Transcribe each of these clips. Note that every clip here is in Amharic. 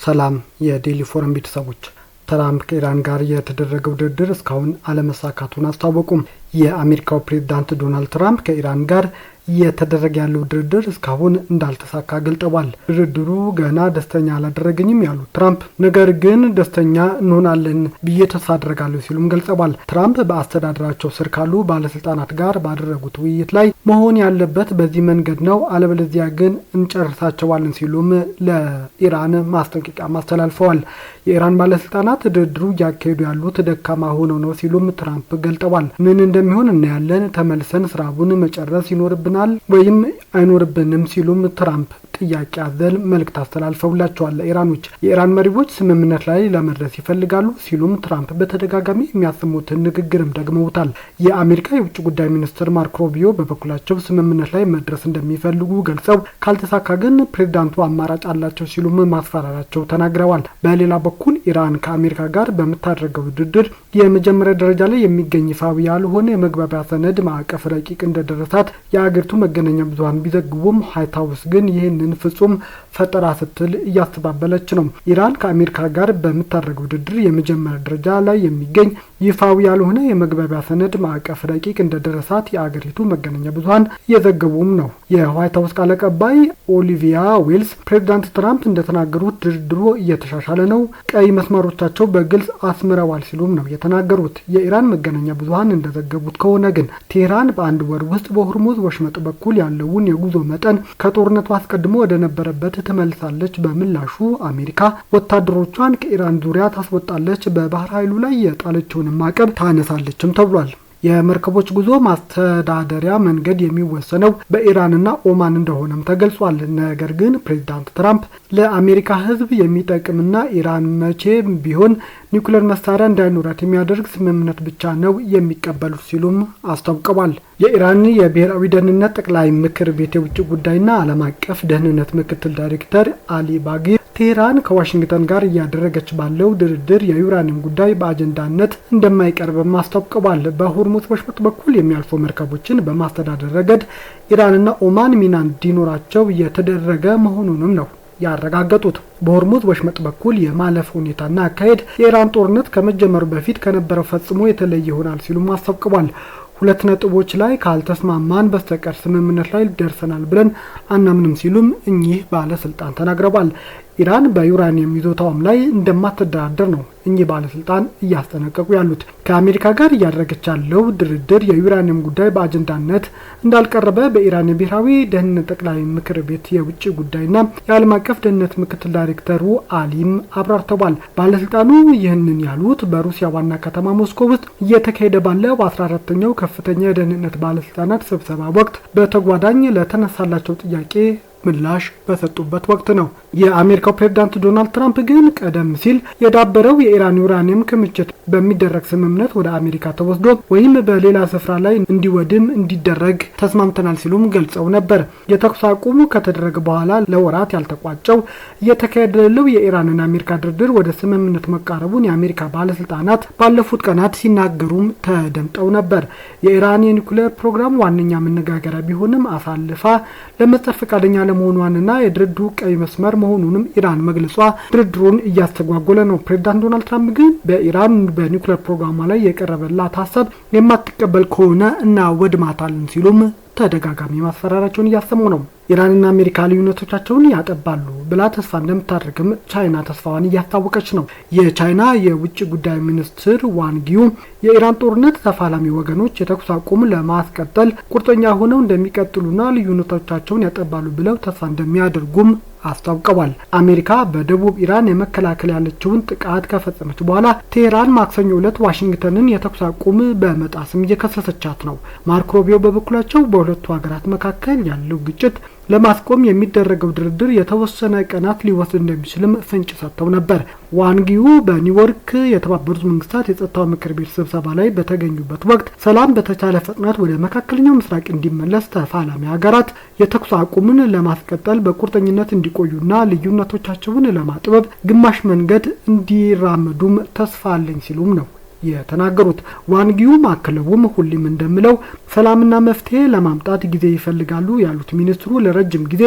ሰላም የዴሊ ፎረም ቤተሰቦች፣ ትራምፕ ከኢራን ጋር የተደረገው ድርድር እስካሁን አለመሳካቱን አስታወቁም። የአሜሪካው ፕሬዝዳንት ዶናልድ ትራምፕ ከኢራን ጋር የተደረገ ያለው ድርድር እስካሁን እንዳልተሳካ ገልጠዋል። ድርድሩ ገና ደስተኛ አላደረገኝም ያሉት ትራምፕ ነገር ግን ደስተኛ እንሆናለን ብዬ ተስፋ አደርጋለሁ ሲሉም ገልጸዋል። ትራምፕ በአስተዳደራቸው ስር ካሉ ባለስልጣናት ጋር ባደረጉት ውይይት ላይ መሆን ያለበት በዚህ መንገድ ነው፣ አለበለዚያ ግን እንጨርሳቸዋለን ሲሉም ለኢራን ማስጠንቀቂያ አስተላልፈዋል። የኢራን ባለስልጣናት ድርድሩ እያካሄዱ ያሉት ደካማ ሆነው ነው ሲሉም ትራምፕ ገልጠዋል። ምን እንደሚሆን እናያለን፣ ተመልሰን ስራውን መጨረስ ይኖርብናል ወይም አይኖርብንም ሲሉም ትራምፕ ጥያቄ አዘል መልእክት አስተላልፈውላቸዋል። ለኢራኖች የኢራን መሪዎች ስምምነት ላይ ለመድረስ ይፈልጋሉ ሲሉም ትራምፕ በተደጋጋሚ የሚያሰሙትን ንግግርም ደግመውታል። የአሜሪካ የውጭ ጉዳይ ሚኒስትር ማርኮ ሩቢዮ በበኩላቸው ስምምነት ላይ መድረስ እንደሚፈልጉ ገልጸው ካልተሳካ ግን ፕሬዝዳንቱ አማራጭ አላቸው ሲሉም ማስፈራራቸው ተናግረዋል። በሌላ በኩል ኢራን ከአሜሪካ ጋር በምታደርገው ድርድር የመጀመሪያ ደረጃ ላይ የሚገኝ ይፋዊ ያልሆነ የመግባቢያ ሰነድ ማዕቀፍ ረቂቅ እንደደረሳት የአገሪቱ መገናኛ ብዙኃን ቢዘግቡም ዋይት ሀውስ ግን ይህንን ፍጹም ፈጠራ ስትል እያስተባበለች ነው። ኢራን ከአሜሪካ ጋር በምታደርገው ድርድር የመጀመሪያ ደረጃ ላይ የሚገኝ ይፋዊ ያልሆነ የመግባቢያ ሰነድ ማዕቀፍ ረቂቅ እንደደረሳት የአገሪቱ መገናኛ ብዙኃን እየዘገቡም ነው። የዋይት ሀውስ ቃል አቀባይ ኦሊቪያ ዌልስ ፕሬዝዳንት ትራምፕ እንደተናገሩት ድርድሩ እየተሻሻለ ነው፣ ቀይ መስመሮቻቸው በግልጽ አስምረዋል ሲሉም ነው የተናገሩት። የኢራን መገናኛ ብዙኃን እንደዘገቡት ከሆነ ግን ቴህራን በአንድ ወር ውስጥ በሆርሙዝ ወሽመጥ በኩል ያለውን የጉዞ መጠን ከጦርነቱ አስቀድሞ ወደ ነበረበት ትመልሳለች። በምላሹ አሜሪካ ወታደሮቿን ከኢራን ዙሪያ ታስወጣለች፣ በባህር ኃይሉ ላይ የጣለችውን ማዕቀብ ታነሳለችም ተብሏል። የመርከቦች ጉዞ ማስተዳደሪያ መንገድ የሚወሰነው በኢራንና ኦማን እንደሆነም ተገልጿል። ነገር ግን ፕሬዝዳንት ትራምፕ ለአሜሪካ ሕዝብ የሚጠቅምና ኢራን መቼም ቢሆን ኒውክሌር መሳሪያ እንዳይኖራት የሚያደርግ ስምምነት ብቻ ነው የሚቀበሉት ሲሉም አስታውቀዋል። የኢራን የብሔራዊ ደህንነት ጠቅላይ ምክር ቤት የውጭ ጉዳይና ዓለም አቀፍ ደህንነት ምክትል ዳይሬክተር አሊ ባጊር ቴህራን ከዋሽንግተን ጋር እያደረገች ባለው ድርድር የዩራኒየም ጉዳይ በአጀንዳነት እንደማይቀርብም አስታውቀዋል። በሆርሙዝ ወሽመጥ በኩል የሚያልፉ መርከቦችን በማስተዳደር ረገድ ኢራንና ኦማን ሚና እንዲኖራቸው የተደረገ መሆኑንም ነው ያረጋገጡት። በሆርሙዝ ወሽመጥ በኩል የማለፍ ሁኔታና አካሄድ የኢራን ጦርነት ከመጀመሩ በፊት ከነበረው ፈጽሞ የተለየ ይሆናል ሲሉም አስታውቀዋል። ሁለት ነጥቦች ላይ ካልተስማማን በስተቀር ስምምነት ላይ ደርሰናል ብለን አናምንም ሲሉም እኚህ ባለስልጣን ተናግረዋል። ኢራን በዩራኒየም ይዞታውም ላይ እንደማትደራደር ነው እኚህ ባለስልጣን እያስጠነቀቁ ያሉት። ከአሜሪካ ጋር እያደረገች ያለው ድርድር የዩራኒየም ጉዳይ በአጀንዳነት እንዳልቀረበ በኢራን የብሔራዊ ደህንነት ጠቅላይ ምክር ቤት የውጭ ጉዳይና የዓለም አቀፍ ደህንነት ምክትል ዳይሬክተሩ አሊም አብራርተዋል። ባለስልጣኑ ይህንን ያሉት በሩሲያ ዋና ከተማ ሞስኮ ውስጥ እየተካሄደ ባለው በ14ኛው ከፍተኛ የደህንነት ባለስልጣናት ስብሰባ ወቅት በተጓዳኝ ለተነሳላቸው ጥያቄ ምላሽ በሰጡበት ወቅት ነው። የአሜሪካው ፕሬዝዳንት ዶናልድ ትራምፕ ግን ቀደም ሲል የዳበረው የኢራን ዩራኒየም ክምችት በሚደረግ ስምምነት ወደ አሜሪካ ተወስዶ ወይም በሌላ ስፍራ ላይ እንዲወድም እንዲደረግ ተስማምተናል ሲሉም ገልጸው ነበር። የተኩስ አቁሙ ከተደረገ በኋላ ለወራት ያልተቋጨው እየተካሄደ ያለው የኢራንና አሜሪካ ድርድር ወደ ስምምነት መቃረቡን የአሜሪካ ባለስልጣናት ባለፉት ቀናት ሲናገሩም ተደምጠው ነበር። የኢራን የኒውክሌር ፕሮግራም ዋነኛ መነጋገሪያ ቢሆንም አሳልፋ ለመስጠት ፈቃደኛ ለመሆኗንና የድርድሩ ቀይ መስመር መሆኑንም ኢራን መግለጿ ድርድሩን እያስተጓጎለ ነው። ፕሬዝዳንት ዶናልድ ትራምፕ ግን በኢራን በኒውክሌር ፕሮግራሟ ላይ የቀረበላት ሀሳብ የማትቀበል ከሆነ እናወድማታለን ሲሉም ተደጋጋሚ ማስፈራራቸውን እያሰሙ ነው። ኢራንና አሜሪካ ልዩነቶቻቸውን ያጠባሉ ብላ ተስፋ እንደምታደርግም ቻይና ተስፋዋን እያስታወቀች ነው። የቻይና የውጭ ጉዳይ ሚኒስትር ዋንጊው የኢራን ጦርነት ተፋላሚ ወገኖች የተኩስ አቁም ለማስቀጠል ቁርጠኛ ሆነው እንደሚቀጥሉና ልዩነቶቻቸውን ያጠባሉ ብለው ተስፋ እንደሚያደርጉም አስታውቀዋል። አሜሪካ በደቡብ ኢራን የመከላከል ያለችውን ጥቃት ከፈጸመች በኋላ ቴህራን ማክሰኞ ዕለት ዋሽንግተንን የተኩስ አቁም በመጣስም እየከሰሰቻት ነው። ማርኮ ሩቢዮ በበኩላቸው በሁለቱ ሀገራት መካከል ያለው ግጭት ለማስቆም የሚደረገው ድርድር የተወሰነ ቀናት ሊወስድ እንደሚችልም ፍንጭ ሰጥተው ነበር። ዋንጊው በኒውዮርክ የተባበሩት መንግስታት የጸጥታው ምክር ቤት ስብሰባ ላይ በተገኙበት ወቅት ሰላም በተቻለ ፍጥነት ወደ መካከለኛው ምስራቅ እንዲመለስ ተፋላሚ ሀገራት የተኩስ አቁምን ለማስቀጠል በቁርጠኝነት እንዲቆዩና ልዩነቶቻቸውን ለማጥበብ ግማሽ መንገድ እንዲራመዱም ተስፋ አለኝ ሲሉም ነው የተናገሩት። ዋንጊው አክለውም ሁሌም እንደምለው ሰላምና መፍትሄ ለማምጣት ጊዜ ይፈልጋሉ ያሉት ሚኒስትሩ ለረጅም ጊዜ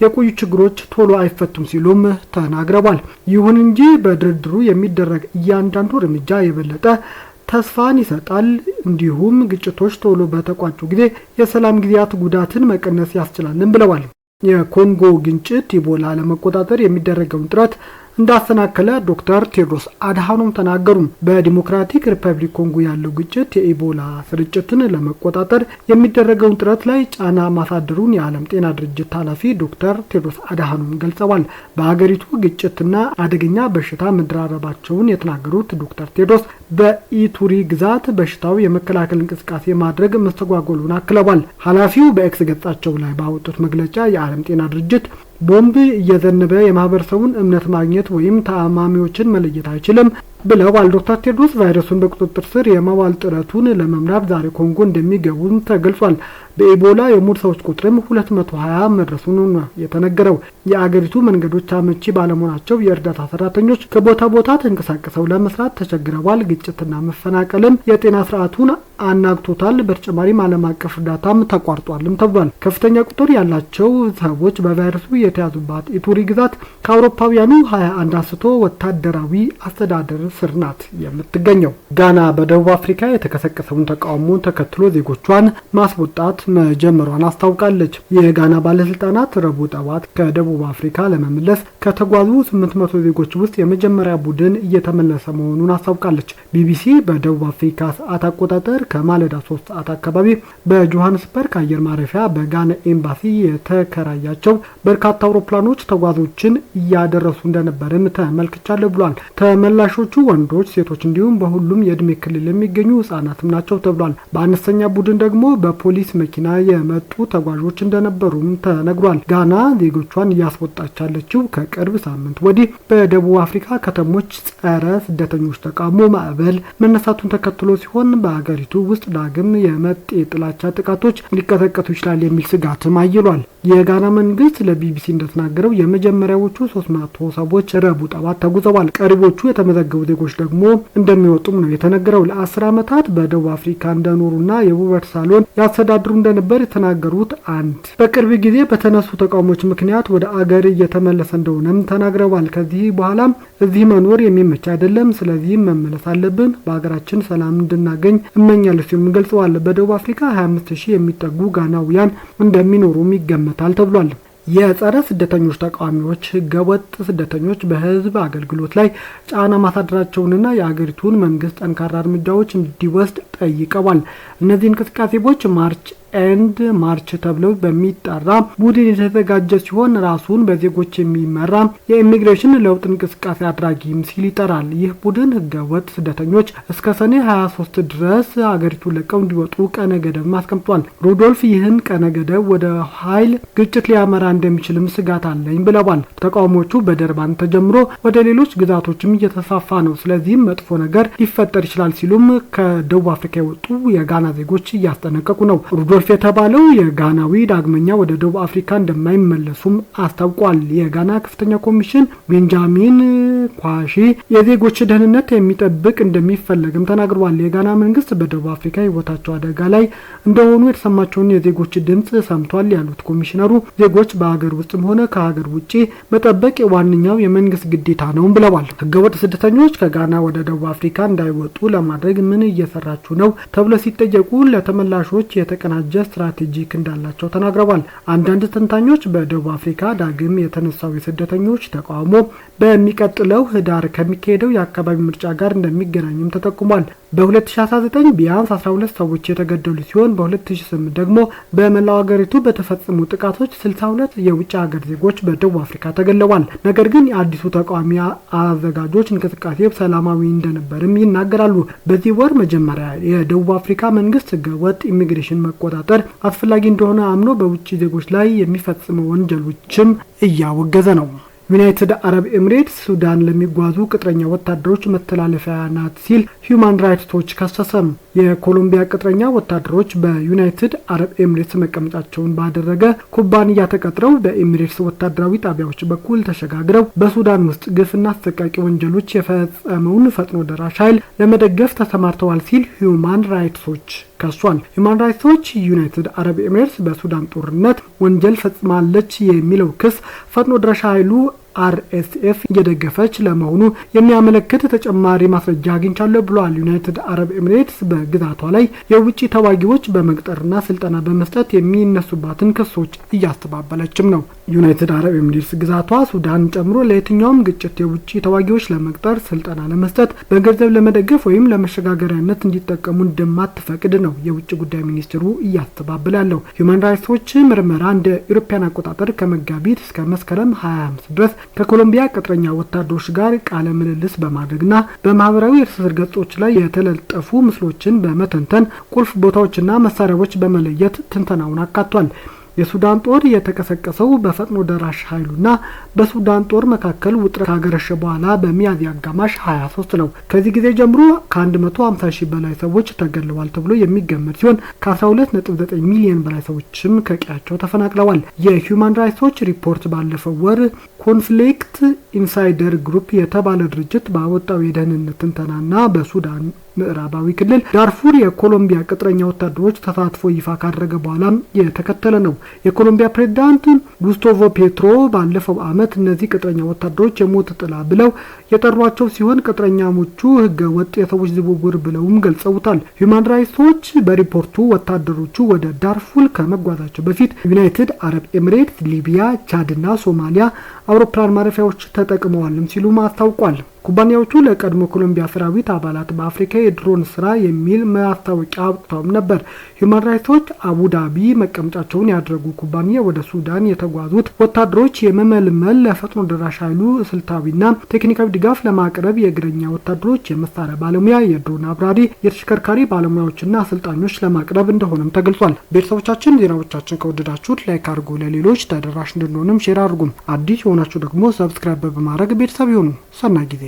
የቆዩ ችግሮች ቶሎ አይፈቱም ሲሉም ተናግረዋል። ይሁን እንጂ በድርድሩ የሚደረግ እያንዳንዱ እርምጃ የበለጠ ተስፋን ይሰጣል። እንዲሁም ግጭቶች ቶሎ በተቋጩ ጊዜ የሰላም ጊዜያት ጉዳትን መቀነስ ያስችላልን ብለዋል። የኮንጎ ግጭት ኢቦላ ለመቆጣጠር የሚደረገውን ጥረት እንዳሰናከለ ዶክተር ቴድሮስ አድሃኖም ተናገሩ። በዲሞክራቲክ ሪፐብሊክ ኮንጎ ያለው ግጭት የኢቦላ ስርጭትን ለመቆጣጠር የሚደረገውን ጥረት ላይ ጫና ማሳደሩን የዓለም ጤና ድርጅት ኃላፊ ዶክተር ቴድሮስ አድሃኖም ገልጸዋል። በሀገሪቱ ግጭትና አደገኛ በሽታ መደራረባቸውን የተናገሩት ዶክተር ቴድሮስ በኢቱሪ ግዛት በሽታው የመከላከል እንቅስቃሴ ማድረግ መስተጓጎሉን አክለዋል። ኃላፊው በኤክስ ገጻቸው ላይ ባወጡት መግለጫ የዓለም ጤና ድርጅት ቦምብ እየዘነበ የማህበረሰቡን እምነት ማግኘት ወይም ተአማሚዎችን መለየት አይችልም ብለዋል። ዶክተር ቴድሮስ ቫይረሱን በቁጥጥር ስር የማዋል ጥረቱን ለመምራት ዛሬ ኮንጎ እንደሚገቡም ተገልጿል። በኢቦላ የሞቱ ሰዎች ቁጥርም 220 መድረሱን ነው የተነገረው። የአገሪቱ መንገዶች አመቺ ባለመሆናቸው የእርዳታ ሰራተኞች ከቦታ ቦታ ተንቀሳቅሰው ለመስራት ተቸግረዋል። ግጭትና መፈናቀልም የጤና ስርዓቱን አናግቶታል። በተጨማሪም ዓለም አቀፍ እርዳታም ተቋርጧልም ተብሏል። ከፍተኛ ቁጥር ያላቸው ሰዎች በቫይረሱ የተያዙባት ኢቱሪ ግዛት ከአውሮፓውያኑ 21 አንስቶ ወታደራዊ አስተዳደር ስር ናት የምትገኘው። ጋና በደቡብ አፍሪካ የተቀሰቀሰውን ተቃውሞ ተከትሎ ዜጎቿን ማስወጣት መጀመሯን አስታውቃለች። የጋና ባለስልጣናት ረቡዕ ጠዋት ከደቡብ አፍሪካ ለመመለስ ከተጓዙ 800 ዜጎች ውስጥ የመጀመሪያ ቡድን እየተመለሰ መሆኑን አስታውቃለች። ቢቢሲ በደቡብ አፍሪካ ሰዓት አቆጣጠር ከማለዳ 3 ሰዓት አካባቢ በጆሃንስበርግ አየር ማረፊያ በጋና ኤምባሲ የተከራያቸው በርካታ አውሮፕላኖች ተጓዦችን እያደረሱ እንደነበርም ተመልክቻለሁ ብሏል። ተመላሾቹ ወንዶች፣ ሴቶች እንዲሁም በሁሉም የእድሜ ክልል የሚገኙ ህጻናትም ናቸው ተብሏል። በአነስተኛ ቡድን ደግሞ በፖሊስ መኪና የመጡ ተጓዦች እንደነበሩም ተነግሯል። ጋና ዜጎቿን እያስወጣች ያለችው ከቅርብ ሳምንት ወዲህ በደቡብ አፍሪካ ከተሞች ጸረ ስደተኞች ተቃውሞ ማዕበል መነሳቱን ተከትሎ ሲሆን በአገሪቱ ውስጥ ዳግም የመጤ ጥላቻ ጥቃቶች ሊቀሰቀሱ ይችላል የሚል ስጋትም አይሏል። የጋና መንግስት ለቢቢሲ እንደተናገረው የመጀመሪያዎቹ 300 ሰዎች ረቡዕ ጠዋት ተጉዘዋል። ቀሪዎቹ የተመዘገቡ ዜጎች ደግሞ እንደሚወጡም ነው የተነገረው። ለ10 ዓመታት በደቡብ አፍሪካ እንደኖሩና የውበት ሳሎን ያስተዳድሩ እንደነበር የተናገሩት አንድ በቅርብ ጊዜ በተነሱ ተቃውሞች ምክንያት ወደ አገር እየተመለሰ እንደሆነም ተናግረዋል። ከዚህ በኋላም እዚህ መኖር የሚመች አይደለም፣ ስለዚህ መመለስ አለብን፣ በሀገራችን ሰላም እንድናገኝ እመኛለሁ ሲሉም ገልጸዋል። በደቡብ አፍሪካ 25000 የሚጠጉ ጋናውያን እንደሚኖሩም ይገመታል ተብሏል። የጸረ ስደተኞች ተቃዋሚዎች ህገወጥ ስደተኞች በህዝብ አገልግሎት ላይ ጫና ማሳደራቸውንና የአገሪቱን መንግስት ጠንካራ እርምጃዎች እንዲወስድ ጠይቀዋል። እነዚህ እንቅስቃሴዎች ማርች ተብለው በሚጠራ ቡድን የተዘጋጀ ሲሆን ራሱን በዜጎች የሚመራ የኢሚግሬሽን ለውጥ እንቅስቃሴ አድራጊም ሲል ይጠራል። ይህ ቡድን ህገወጥ ስደተኞች እስከ ሰኔ 23 ድረስ አገሪቱን ለቀው እንዲወጡ ቀነ ገደብ አስቀምጧል። ሩዶልፍ ይህን ቀነ ገደብ ወደ ኃይል ግጭት ሊያመራ እንደሚችልም ስጋት አለኝ ብለዋል። ተቃውሞቹ በደርባን ተጀምሮ ወደ ሌሎች ግዛቶችም እየተስፋፋ ነው፣ ስለዚህም መጥፎ ነገር ሊፈጠር ይችላል ሲሉም ከደቡብ አፍሪካ የወጡ የጋና ዜጎች እያስጠነቀቁ ነው። ሩዶልፍ የተባለው የጋናዊ ዳግመኛ ወደ ደቡብ አፍሪካ እንደማይመለሱም አስታውቋል። የጋና ከፍተኛ ኮሚሽን ቤንጃሚን ኳሺ የዜጎች ደህንነት የሚጠብቅ እንደሚፈለግም ተናግረዋል። የጋና መንግስት በደቡብ አፍሪካ ህይወታቸው አደጋ ላይ እንደሆኑ የተሰማቸውን የዜጎች ድምጽ ሰምቷል ያሉት ኮሚሽነሩ ዜጎች በሀገር ውስጥም ሆነ ከሀገር ውጪ መጠበቅ ዋነኛው የመንግስት ግዴታ ነው ብለዋል። ህገወጥ ስደተኞች ከጋና ወደ ደቡብ አፍሪካ እንዳይወጡ ለማድረግ ምን እየሰራችሁ ነው ተብሎ ሲጠየቁ ለተመላሾች የተቀናጀ ስትራቴጂክ እንዳላቸው ተናግረዋል። አንዳንድ ተንታኞች በደቡብ አፍሪካ ዳግም የተነሳው የስደተኞች ተቃውሞ በሚቀጥለው ህዳር ከሚካሄደው የአካባቢ ምርጫ ጋር እንደሚገናኝም ተጠቁሟል። በ2019 ቢያንስ 12 ሰዎች የተገደሉ ሲሆን በ2008 ደግሞ በመላው ሀገሪቱ በተፈጸሙ ጥቃቶች 62 የውጭ ሀገር ዜጎች በደቡብ አፍሪካ ተገለዋል። ነገር ግን የአዲሱ ተቃዋሚ አዘጋጆች እንቅስቃሴ ሰላማዊ እንደነበርም ይናገራሉ። በዚህ ወር መጀመሪያ የደቡብ አፍሪካ መንግስት ህገወጥ ኢሚግሬሽን መቆጣጠር አስፈላጊ እንደሆነ አምኖ በውጭ ዜጎች ላይ የሚፈጽሙ ወንጀሎችም እያወገዘ ነው። ዩናይትድ አረብ ኤምሬትስ ሱዳን ለሚጓዙ ቅጥረኛ ወታደሮች መተላለፊያ ናት ሲል ሂዩማን ራይትስ ዎች ከሰሰም። የኮሎምቢያ ቅጥረኛ ወታደሮች በዩናይትድ አረብ ኤምሬትስ መቀመጫቸውን ባደረገ ኩባንያ ተቀጥረው በኤምሬትስ ወታደራዊ ጣቢያዎች በኩል ተሸጋግረው በሱዳን ውስጥ ግፍና አሰቃቂ ወንጀሎች የፈጸመውን ፈጥኖ ደራሽ ኃይል ለመደገፍ ተሰማርተዋል ሲል ሂዩማን ራይትስ ዎች ከሷል። ሂዩማን ራይትስ ዎች ዩናይትድ አረብ ኤምሬትስ በሱዳን ጦርነት ወንጀል ፈጽማለች የሚለው ክስ ፈጥኖ ደራሽ ኃይሉ አርኤስኤፍ እየደገፈች ለመሆኑ የሚያመለክት ተጨማሪ ማስረጃ አግኝቻለሁ ብሏል። ዩናይትድ አረብ ኤምሬትስ በግዛቷ ላይ የውጭ ተዋጊዎች በመቅጠርና ስልጠና በመስጠት የሚነሱባትን ክሶች እያስተባበለችም ነው። ዩናይትድ አረብ ኤምሬትስ ግዛቷ ሱዳን ጨምሮ ለየትኛውም ግጭት የውጭ ተዋጊዎች ለመቅጠር ስልጠና ለመስጠት በገንዘብ ለመደገፍ ወይም ለመሸጋገሪያነት እንዲጠቀሙ እንደማትፈቅድ ነው የውጭ ጉዳይ ሚኒስትሩ እያስተባበላለው። ሂዩማን ራይትስ ዎች ምርመራ እንደ ኢሮፒያን አቆጣጠር ከመጋቢት እስከ መስከረም 25 ድረስ ከኮሎምቢያ ቅጥረኛ ወታደሮች ጋር ቃለ ምልልስ በማድረግና በማህበራዊ የትስስር ገጾች ላይ የተለጠፉ ምስሎችን በመተንተን ቁልፍ ቦታዎችና መሳሪያዎች በመለየት ትንተናውን አካቷል። የሱዳን ጦር የተቀሰቀሰው በፈጥኖ ደራሽ ኃይሉና በሱዳን ጦር መካከል ውጥረት ካገረሸ በኋላ በሚያዝያ አጋማሽ 23 ነው። ከዚህ ጊዜ ጀምሮ ከ150 ሺህ በላይ ሰዎች ተገድለዋል ተብሎ የሚገመት ሲሆን ከ12.9 ሚሊዮን በላይ ሰዎችም ከቀያቸው ተፈናቅለዋል። የሂዩማን ራይትስ ዎች ሪፖርት ባለፈው ወር ኮንፍሊክት ኢንሳይደር ግሩፕ የተባለ ድርጅት ባወጣው የደህንነት ትንተናና በሱዳን ምዕራባዊ ክልል ዳርፉር የኮሎምቢያ ቅጥረኛ ወታደሮች ተሳትፎ ይፋ ካደረገ በኋላም የተከተለ ነው። የኮሎምቢያ ፕሬዝዳንት ጉስታቮ ፔትሮ ባለፈው ዓመት እነዚህ ቅጥረኛ ወታደሮች የሞት ጥላ ብለው የጠሯቸው ሲሆን ቅጥረኛሞቹ ህገ ወጥ የሰዎች ዝውውር ብለውም ገልጸውታል። ሂዩማን ራይትስ ዎች በሪፖርቱ ወታደሮቹ ወደ ዳርፉር ከመጓዛቸው በፊት ዩናይትድ አረብ ኤምሬትስ፣ ሊቢያ፣ ቻድና ሶማሊያ አውሮፕላን ማረፊያዎች ተጠቅመዋልም ሲሉ አስታውቋል። ኩባንያዎቹ ለቀድሞ ኮሎምቢያ ሰራዊት አባላት በአፍሪካ የድሮን ስራ የሚል ማስታወቂያ አውጥተውም ነበር። ሂዩማን ራይትስ ዎች አቡዳቢ መቀመጫቸውን ያደረጉ ኩባንያ ወደ ሱዳን የተጓዙት ወታደሮች የመመልመል ለፈጥኖ ደራሽ ኃይሉ ስልታዊና ቴክኒካዊ ድጋፍ ለማቅረብ የእግረኛ ወታደሮች፣ የመሳሪያ ባለሙያ፣ የድሮን አብራሪ፣ የተሽከርካሪ ባለሙያዎችና አሰልጣኞች ለማቅረብ እንደሆነም ተገልጿል። ቤተሰቦቻችን ዜናዎቻችን ከወደዳችሁት ላይክ አድርጉ፣ ለሌሎች ተደራሽ እንድንሆንም ሼር አድርጉም። አዲስ የሆናችሁ ደግሞ ሰብስክራይብ በማድረግ ቤተሰብ ይሁኑ። ሰናይ ጊዜ